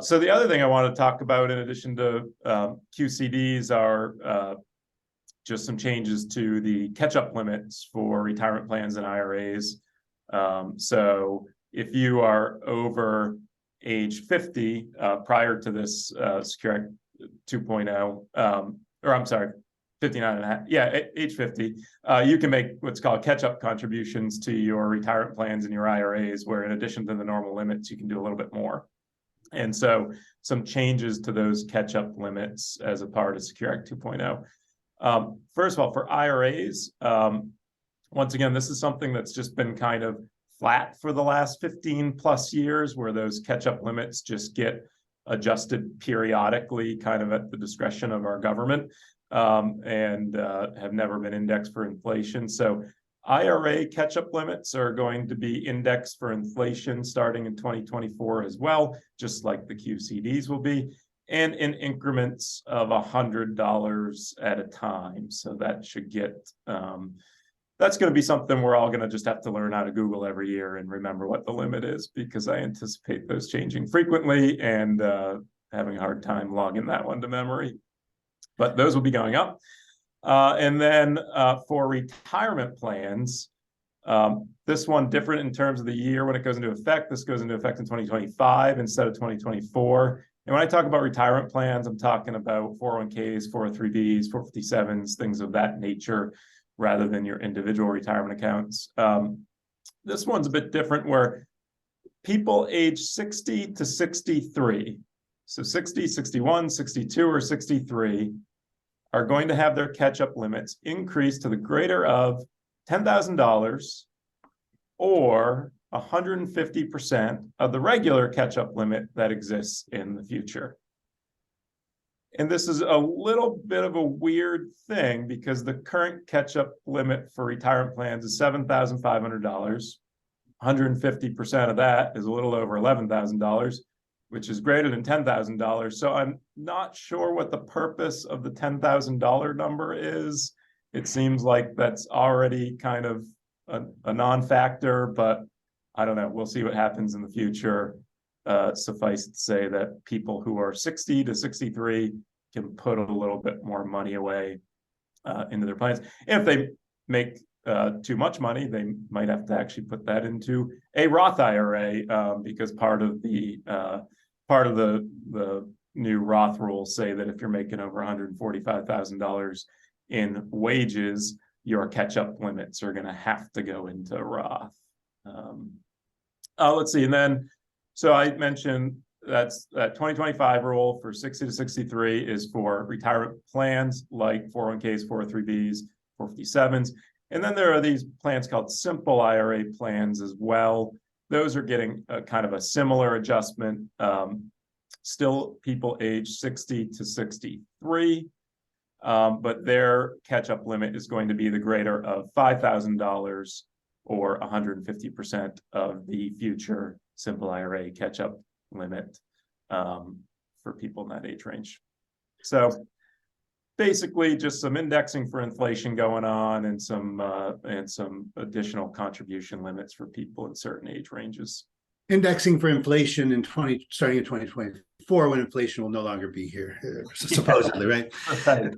So the other thing I want to talk about, in addition to QCDs, are just some changes to the catch-up limits for retirement plans and IRAs. So if you are over age 50 prior to this Secure Act 2.0, or I'm sorry, 59 and a half, yeah, age 50, you can make what's called catch-up contributions to your retirement plans and your IRAs, where in addition to the normal limits, you can do a little bit more. And so some changes to those catch-up limits as a part of Secure Act 2.0. First of all, for IRAs, once again, this is something that's just been kind of flat for the last 15 plus years, where those catch-up limits just get adjusted periodically, kind of at the discretion of our government, and have never been indexed for inflation. So IRA catch-up limits are going to be indexed for inflation starting in 2024 as well, just like the QCDs will be, and in increments of $100 at a time. So that should get, that's going to be something we're all going to just have to learn how to Google every year and remember what the limit is, because I anticipate those changing frequently and having a hard time logging that one to memory. But those will be going up. And then for retirement plans, this one different in terms of the year when it goes into effect. This goes into effect in 2025 instead of 2024. And when I talk about retirement plans, I'm talking about 401ks, 403bs, 457s, things of that nature, rather than your individual retirement accounts. This one's a bit different, where people age 60 to 63, so 60, 61, 62, or 63, are going to have their catch-up limits increased to the greater of $10,000 or 150% of the regular catch-up limit that exists in the future. And this is a little bit of a weird thing, because the current catch-up limit for retirement plans is $7,500. 150% of that is a little over $11,000, which is greater than $10,000. So I'm not sure what the purpose of the $10,000 number is. It seems like that's already kind of a non-factor, but I don't know. We'll see what happens in the future. Suffice it to say that people who are 60 to 63 can put a little bit more money away into their plans. And if they make too much money, they might have to actually put that into a Roth IRA, because part of the new Roth rules say that if you're making over $145,000 in wages, your catch-up limits are going to have to go into Roth. Let's see, and then so I mentioned that's that 2025 rule for 60 to 63 is for retirement plans like 401ks, 403bs, 457s. And then there are these plans called simple IRA plans as well. Those are getting a kind of a similar adjustment. Still people age 60 to 63, but their catch-up limit is going to be the greater of $5,000 or 150% of the future simple IRA catch-up limit for people in that age range. So basically just some indexing for inflation going on, and some additional contribution limits for people in certain age ranges. Indexing for inflation starting in 2024, when inflation will no longer be here, supposedly, right? Right.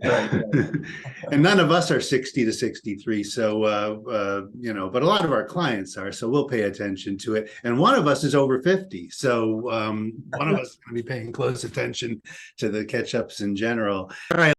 And none of us are 60 to 63, so but a lot of our clients are, so we'll pay attention to it. And one of us is over 50, so one of us is going to be paying close attention to the catch-ups in general. All right.